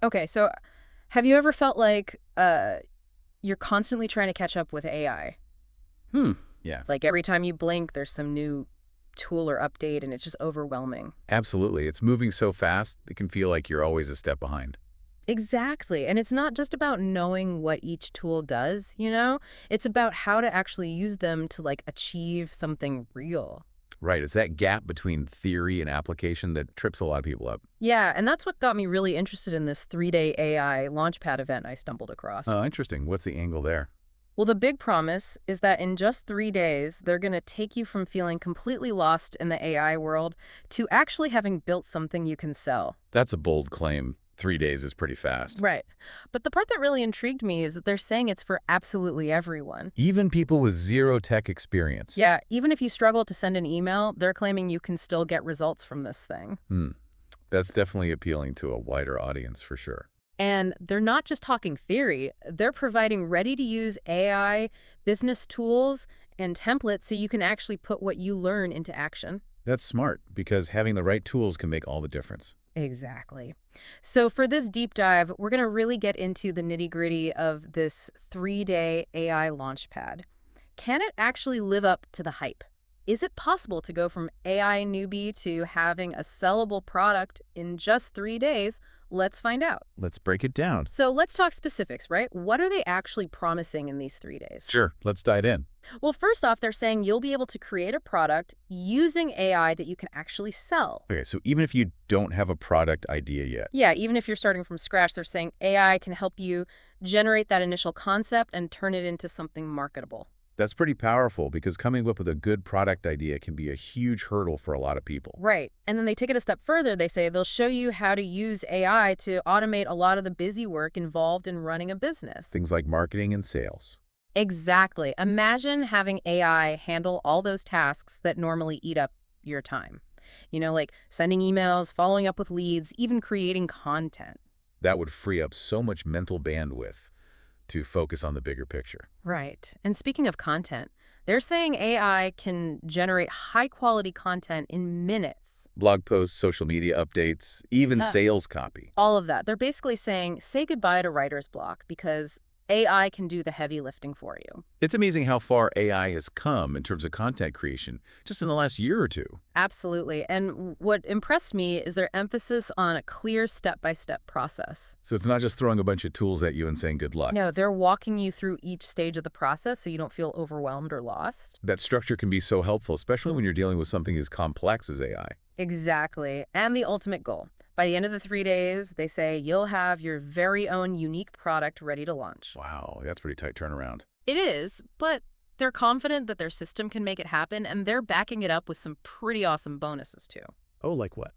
Okay, so have you ever felt like you're constantly trying to catch up with AI? Hmm. Yeah, Like every time you blink, there's some new tool or update, and it's just overwhelming. absolutely. It's moving so fast, it can feel like you're always a step behind. Exactly. And it's not just about knowing what each tool does, you know? It's about how to actually use them to like achieve something real. Right. It's that gap between theory and application that trips a lot of people up. Yeah, and that's what got me really interested in this 3-day AI Launchpad event I stumbled across. Oh, interesting. What's the angle there? Well, the big promise is that in just 3 days, they're going to take you from feeling completely lost in the AI world to actually having built something you can sell. That's a bold claim. 3 days is pretty fast. Right. But the part that really intrigued me is that they're saying it's for absolutely everyone. Even people with zero tech experience. Yeah, even if you struggle to send an email, they're claiming you can still get results from this thing. Hmm. That's definitely appealing to a wider audience for sure. And they're not just talking theory, they're providing ready-to-use AI business tools and templates so you can actually put what you learn into action. That's smart because having the right tools can make all the difference. Exactly. So for this deep dive, we're going to really get into the nitty-gritty of this 3-day AI Launchpad. Can it actually live up to the hype? Is it possible to go from AI newbie to having a sellable product in just 3 days? Let's find out. Let's break it down. So let's talk specifics, right? What are they actually promising in these 3 days? Sure. Let's dive in. Well, first off, they're saying you'll be able to create a product using AI that you can actually sell. Okay, so even if you don't have a product idea yet, Yeah, even if you're starting from scratch, they're saying AI can help you generate that initial concept and turn it into something marketable. that's pretty powerful because coming up with a good product idea can be a huge hurdle for a lot of people. Right. And then they take it a step further. They say they'll show you how to use AI to automate a lot of the busy work involved in running a business. Things like marketing and sales. Exactly. Imagine having AI handle all those tasks that normally eat up your time. You know, like sending emails, following up with leads, even creating content. That would free up so much mental bandwidth to focus on the bigger picture. Right. And speaking of content, they're saying AI can generate high quality content in minutes. Blog posts, social media updates, even Yeah. sales copy. All of that. They're basically saying say goodbye to writer's block because AI can do the heavy lifting for you. It's amazing how far AI has come in terms of content creation just in the last year or two. Absolutely. And what impressed me is their emphasis on a clear step-by-step process. So it's not just throwing a bunch of tools at you and saying good luck. No, they're walking you through each stage of the process so you don't feel overwhelmed or lost. That structure can be so helpful, especially when you're dealing with something as complex as AI. Exactly. And the ultimate goal. By the end of the 3 days, they say you'll have your very own unique product ready to launch. Wow, that's pretty tight turnaround. It is, but they're confident that their system can make it happen, and they're backing it up with some pretty awesome bonuses, too. Oh, like what?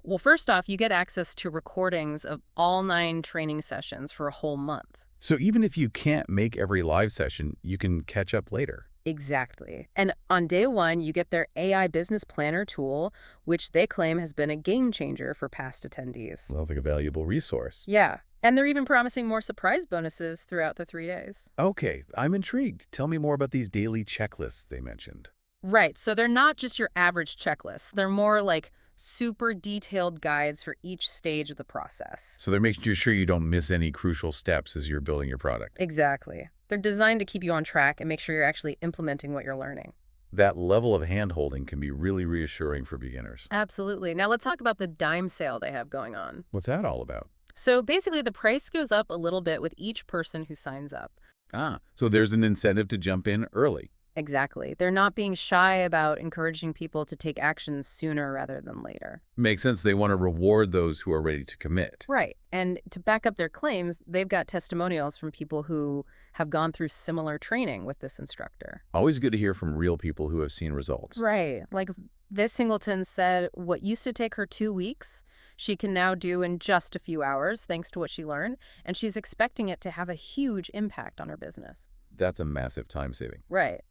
Well, first off, you get access to recordings of all 9 training sessions for a whole month. So even if you can't make every live session, you can catch up later. Exactly. And on day 1, you get their AI Business Planner tool, which they claim has been a game changer for past attendees. Sounds like a valuable resource. Yeah. And they're even promising more surprise bonuses throughout the 3 days. Okay, I'm intrigued. Tell me more about these daily checklists they mentioned. Right. So they're not just your average checklists. They're more like super detailed guides for each stage of the process. So they're making sure you don't miss any crucial steps as you're building your product. Exactly. They're designed to keep you on track and make sure you're actually implementing what you're learning. That level of hand-holding can be really reassuring for beginners. Absolutely. Now let's talk about the dime sale they have going on. What's that all about? So basically, the price goes up a little bit with each person who signs up. Ah, so there's an incentive to jump in early. Exactly. They're not being shy about encouraging people to take action sooner rather than later. Makes sense. They want to reward those who are ready to commit. Right. And to back up their claims, they've got testimonials from people who have gone through similar training with this instructor. Always good to hear from real people who have seen results. Right. Like Vis Singleton said, what used to take her 2 weeks, she can now do in just a few hours, thanks to what she learned. And she's expecting it to have a huge impact on her business. That's a massive time saving. Right.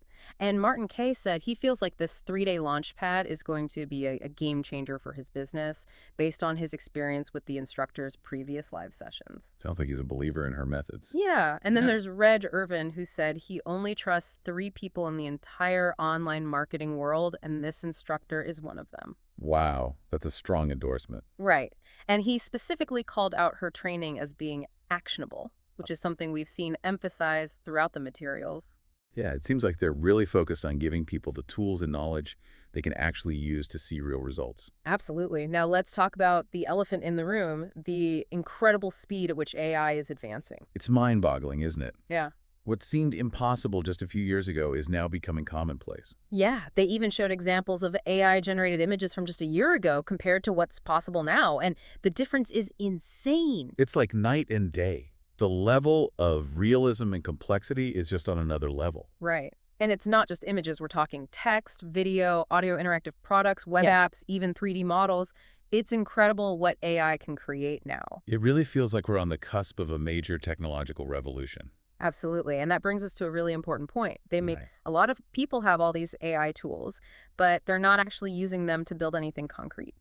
And Martin Kay said he feels like this 3-day launch pad is going to be a game changer for his business based on his experience with the instructor's previous live sessions. Sounds like he's a believer in her methods. Yeah. And then Yeah. there's Reg Irvin, who said he only trusts 3 people in the entire online marketing world, and this instructor is one of them. Wow, that's a strong endorsement. Right. And he specifically called out her training as being actionable, which is something we've seen emphasized throughout the materials. Yeah, it seems like they're really focused on giving people the tools and knowledge they can actually use to see real results. Absolutely. Now let's talk about the elephant in the room, the incredible speed at which AI is advancing. It's mind-boggling, isn't it? Yeah. What seemed impossible just a few years ago is now becoming commonplace. Yeah, they even showed examples of AI-generated images from just a year ago compared to what's possible now, and the difference is insane. It's like night and day. The level of realism and complexity is just on another level. Right. And it's not just images. We're talking text, video, audio interactive products, web Yeah. apps, even 3D models. It's incredible what AI can create now. It really feels like we're on the cusp of a major technological revolution. Absolutely. And that brings us to a really important point. They make Right. a lot of people have all these AI tools, but they're not actually using them to build anything concrete.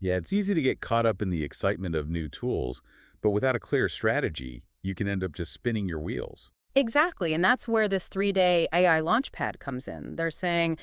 Yeah, it's easy to get caught up in the excitement of new tools, but without a clear strategy, you can end up just spinning your wheels. Exactly. And that's where this 3-day AI Launchpad comes in. They're saying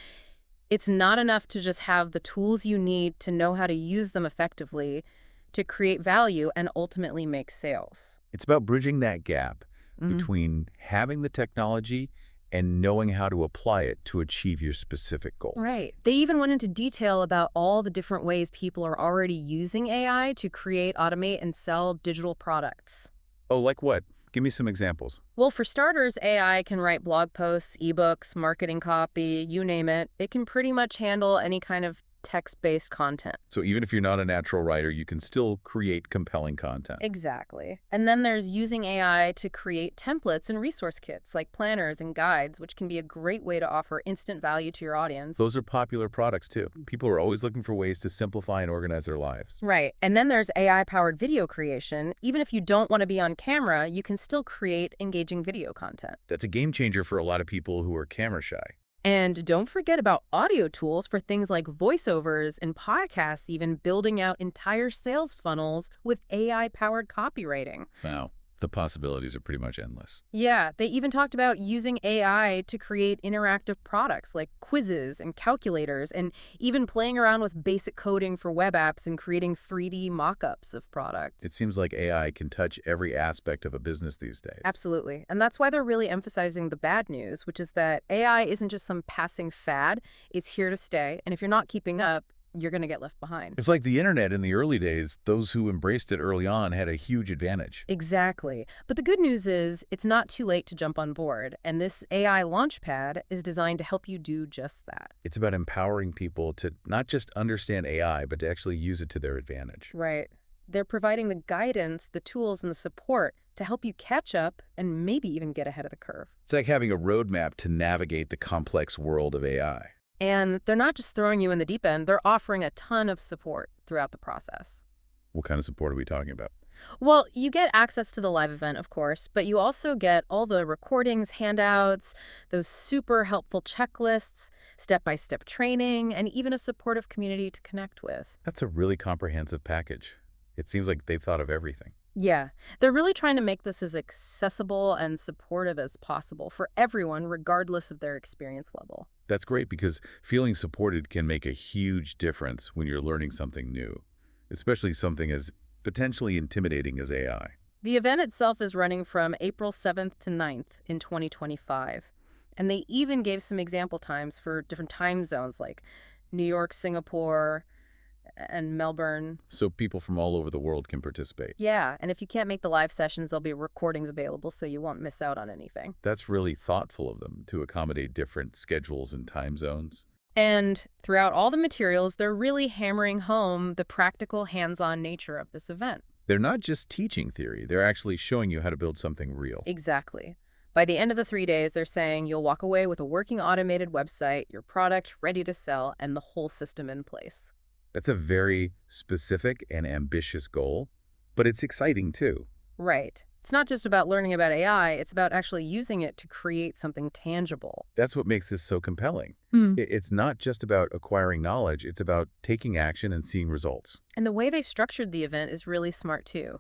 it's not enough to just have the tools you need to know how to use them effectively to create value and ultimately make sales. It's about bridging that gap Mhm. between having the technology and knowing how to apply it to achieve your specific goals. Right. They even went into detail about all the different ways people are already using AI to create, automate, and sell digital products. Oh, like what? Give me some examples. Well, for starters, AI can write blog posts, ebooks, marketing copy, you name it. It can pretty much handle any kind of text-based content. So even if you're not a natural writer, you can still create compelling content. Exactly. And then there's using AI to create templates and resource kits like planners and guides, which can be a great way to offer instant value to your audience. Those are popular products too. People are always looking for ways to simplify and organize their lives. Right. And then there's AI-powered video creation. Even if you don't want to be on camera, you can still create engaging video content. That's a game changer for a lot of people who are camera shy. And don't forget about audio tools for things like voiceovers and podcasts, even building out entire sales funnels with AI-powered copywriting. Wow. The possibilities are pretty much endless. Yeah, they even talked about using AI to create interactive products like quizzes and calculators, and even playing around with basic coding for web apps and creating 3D mock-ups of It products. seems like AI can touch every aspect of a business these days. Absolutely. And that's why they're really emphasizing the bad news, which is that AI isn't just some passing fad. It's here to stay. And if you're not keeping up, you're going to get left behind. It's like the internet in the early days. Those who embraced it early on had a huge advantage. Exactly. But the good news is it's not too late to jump on board. And this AI Launchpad is designed to help you do just that. It's about empowering people to not just understand AI, but to actually use it to their advantage. Right. They're providing the guidance, the tools, and the support to help you catch up and maybe even get ahead of the curve. It's like having a roadmap to navigate the complex world of AI. And they're not just throwing you in the deep end, they're offering a ton of support throughout the process. What kind of support are we talking about? Well, you get access to the live event, of course, but you also get all the recordings, handouts, those super helpful checklists, step-by-step training, and even a supportive community to connect with. That's a really comprehensive package. It seems like they've thought of everything. Yeah, they're really trying to make this as accessible and supportive as possible for everyone, regardless of their experience level. That's great because feeling supported can make a huge difference when you're learning something new, especially something as potentially intimidating as AI. The event itself is running from April 7th to 9th in 2025. And they even gave some example times for different time zones like New York, Singapore, and Melbourne. So people from all over the world can participate. Yeah, and if you can't make the live sessions, there'll be recordings available so you won't miss out on anything. That's really thoughtful of them to accommodate different schedules and time zones. And throughout all the materials, they're really hammering home the practical, hands-on nature of this event. They're not just teaching theory, they're actually showing you how to build something real. Exactly. By the end of the 3 days, they're saying you'll walk away with a working automated website, your product ready to sell, and the whole system in place. That's a very specific and ambitious goal, but it's exciting too. Right. It's not just about learning about AI, it's about actually using it to create something tangible. That's what makes this so compelling. Hmm. It's not just about acquiring knowledge, it's about taking action and seeing results. And the way they've structured the event is really smart too.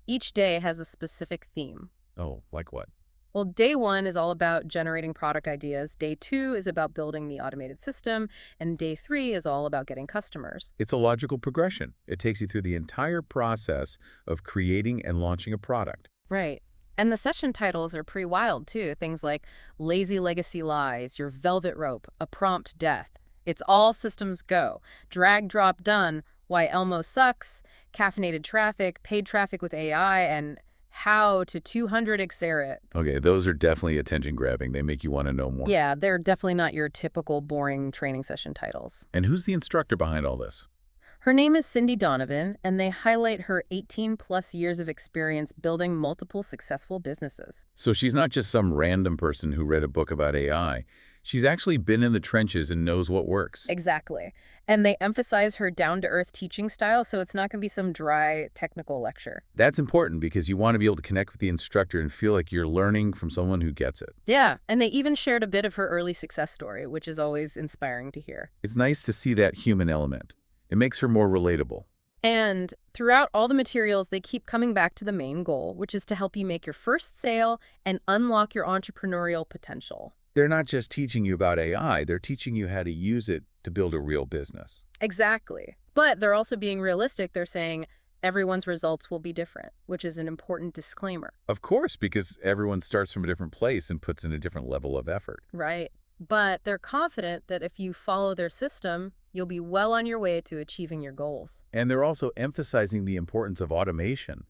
Each day has a specific theme. Oh, like what? Well, day one is all about generating product ideas. Day two is about building the automated system. And day three is all about getting customers. It's a logical progression. It takes you through the entire process of creating and launching a product. Right. And the session titles are pretty wild, too. Things like Lazy Legacy Lies, Your Velvet Rope, A Prompt Death. It's all systems go. Drag, drop, done. Why Elmo sucks. Caffeinated traffic, paid traffic with AI, and how to 200 Xera it. Okay, those are definitely attention grabbing. They make you want to know more. Yeah, they're definitely not your typical boring training session titles. And who's the instructor behind all this? Her name is Cindy Donovan, and they highlight her 18-plus years of experience building multiple successful businesses. So she's not just some random person who read a book about AI. She's actually been in the trenches and knows what works. Exactly. And they emphasize her down-to-earth teaching style, so it's not going to be some dry technical lecture. That's important because you want to be able to connect with the instructor and feel like you're learning from someone who gets it. Yeah, and they even shared a bit of her early success story, which is always inspiring to hear. It's nice to see that human element. It makes her more relatable. And throughout all the materials, they keep coming back to the main goal, which is to help you make your first sale and unlock your entrepreneurial potential. They're not just teaching you about AI, they're teaching you how to use it to build a real business. Exactly. But they're also being realistic. They're saying everyone's results will be different, which is an important disclaimer. Of course, because everyone starts from a different place and puts in a different level of effort. Right. But they're confident that if you follow their system, you'll be well on your way to achieving your goals. And they're also emphasizing the importance of automation,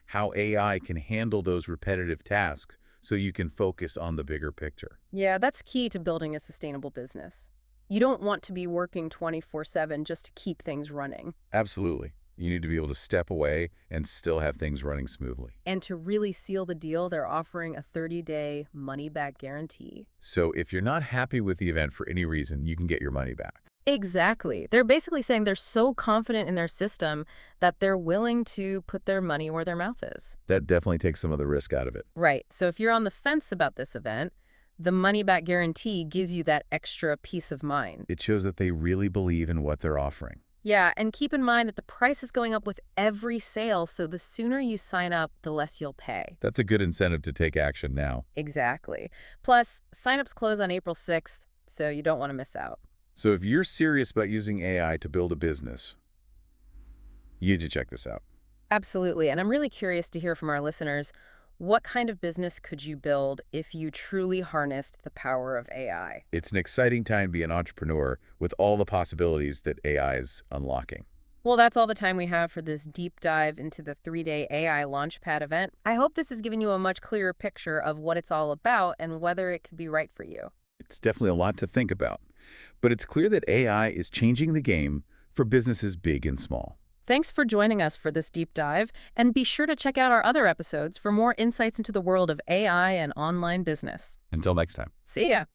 how AI can handle those repetitive tasks so you can focus on the bigger picture. Yeah, that's key to building a sustainable business. You don't want to be working 24/7 just to keep things running. Absolutely. You need to be able to step away and still have things running smoothly. And to really seal the deal, they're offering a 30-day money-back guarantee. So if you're not happy with the event for any reason, you can get your money back. Exactly. They're basically saying they're so confident in their system that they're willing to put their money where their mouth is. That definitely takes some of the risk out of it. Right. So if you're on the fence about this event, the money-back guarantee gives you that extra peace of mind. It shows that they really believe in what they're offering. Yeah, and keep in mind that the price is going up with every sale, so the sooner you sign up, the less you'll pay. That's a good incentive to take action now. Exactly. Plus, signups close on April 6th, so you don't want to miss out. So if you're serious about using AI to build a business, you need to check this out. Absolutely. And I'm really curious to hear from our listeners, what kind of business could you build if you truly harnessed the power of AI? It's an exciting time to be an entrepreneur with all the possibilities that AI is unlocking. Well, that's all the time we have for this deep dive into the 3-day AI Launchpad event. I hope this has given you a much clearer picture of what it's all about and whether it could be right for you. It's definitely a lot to think about, but it's clear that AI is changing the game for businesses big and small. Thanks for joining us for this deep dive, and be sure to check out our other episodes for more insights into the world of AI and online business. Until next time. See ya!